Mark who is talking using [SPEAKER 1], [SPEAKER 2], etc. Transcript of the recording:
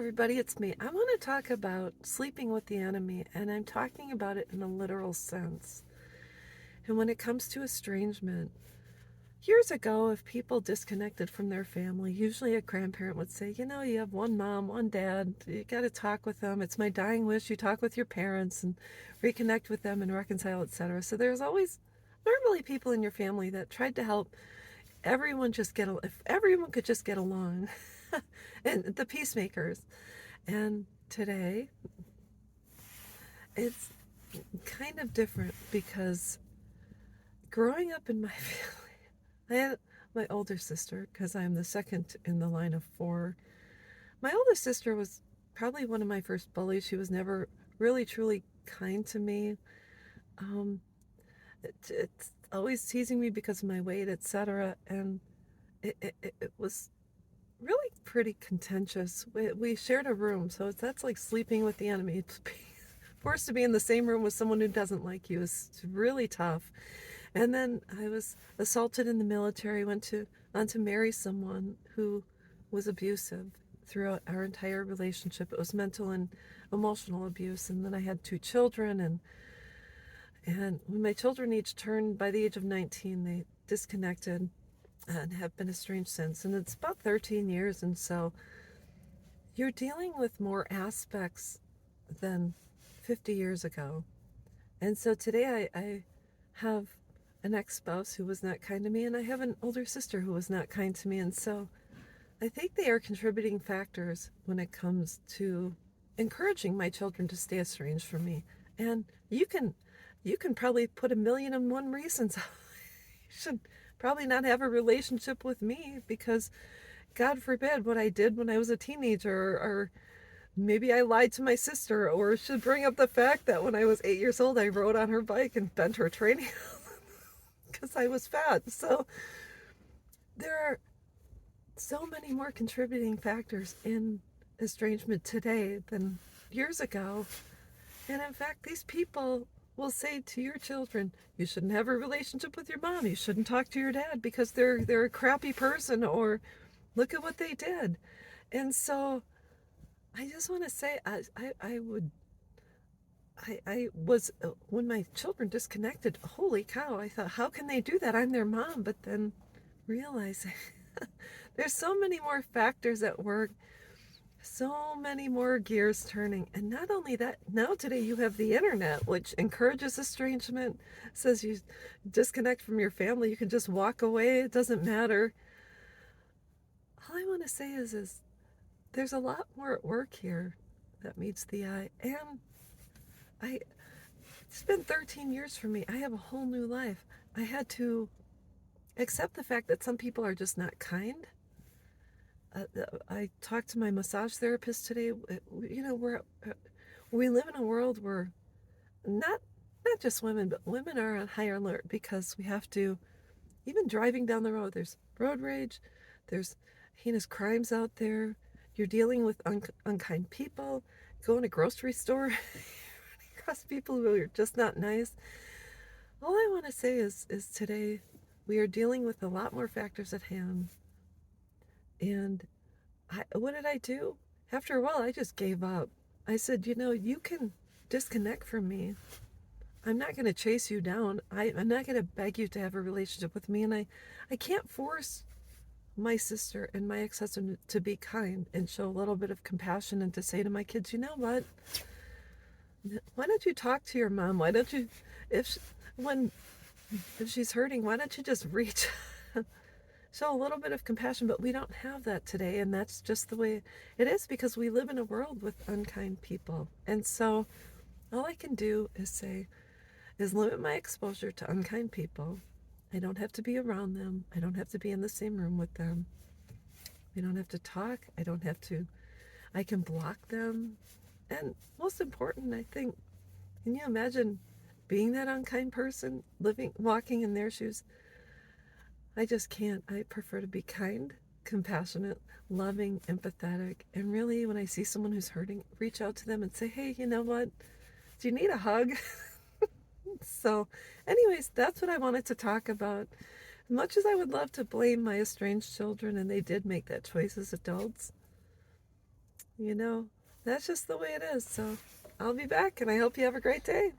[SPEAKER 1] everybody, it's me. I want to talk about sleeping with the enemy, and I'm talking about it in a literal sense. And when it comes to estrangement, years ago, if people disconnected from their family, usually a grandparent would say, you have one mom, one dad, you got to talk with them. It's my dying wish you talk with your parents and reconnect with them and reconcile, etc. So there's always normally people in your family that tried to help everyone if everyone could just get along. And the peacemakers. And today, it's kind of different because growing up in my family, I had my older sister, because I'm the second in the line of four. My oldest sister was probably one of my first bullies. She was never really, truly kind to me. It's always teasing me because of my weight, etc. And it was really pretty contentious. We shared a room, so that's like sleeping with the enemy. It's forced to be in the same room with someone who doesn't like you is really tough. And then I was assaulted in the military, went on to marry someone who was abusive throughout our entire relationship. It was mental and emotional abuse. And then I had two children, and when my children each turned, by the age of 19, they disconnected and have been estranged since. And it's about 13 years, and so you're dealing with more aspects than 50 years ago. And so today I have an ex-spouse who was not kind to me, and I have an older sister who was not kind to me. And so I think they are contributing factors when it comes to encouraging my children to stay estranged from me. And you can probably put 1,000,001 reasons. You should probably not have a relationship with me because, God forbid, what I did when I was a teenager, or maybe I lied to my sister, or should bring up the fact that when I was 8 years old, I rode on her bike and bent her training because I was fat. So there are so many more contributing factors in estrangement today than years ago. And in fact, these people will say to your children, you shouldn't have a relationship with your mom, you shouldn't talk to your dad because they're a crappy person, or look at what they did. And so I just want to say, I was, when my children disconnected, holy cow, I thought, how can they do that? I'm their mom. But then realizing there's so many more factors at work, so many more gears turning. And not only that, now today you have the internet, which encourages estrangement, says you disconnect from your family, you can just walk away, it doesn't matter. All I want to say is there's a lot more at work here that meets the eye. And it's been 13 years for me. I have a whole new life. I had to accept the fact that some people are just not kind. I talked to my massage therapist today. We live in a world where not just women, but women are on higher alert because we have to, even driving down the road, there's road rage, there's heinous crimes out there. You're dealing with unkind people. Go in a grocery store, across people who are just not nice. All I want to say is today we are dealing with a lot more factors at hand. And what did I do? After a while, I just gave up. I said, you can disconnect from me. I'm not going to chase you down. I'm not going to beg you to have a relationship with me. And I can't force my sister and my ex-husband to be kind and show a little bit of compassion and to say to my kids, you know what? Why don't you talk to your mom? Why don't you, if she's hurting, why don't you just reach, show a little bit of compassion? But we don't have that today, and that's just the way it is because we live in a world with unkind people. And so all I can do is limit my exposure to unkind people. I don't have to be around them. I don't have to be in the same room with them. We don't have to talk. I can block them. And most important, I think, can you imagine being that unkind person, walking in their shoes? I just can't. I prefer to be kind, compassionate, loving, empathetic. And really, when I see someone who's hurting, reach out to them and say, hey, you know what? Do you need a hug? So anyways, that's what I wanted to talk about. As much as I would love to blame my estranged children, and they did make that choice as adults, you know, that's just the way it is. So I'll be back, and I hope you have a great day.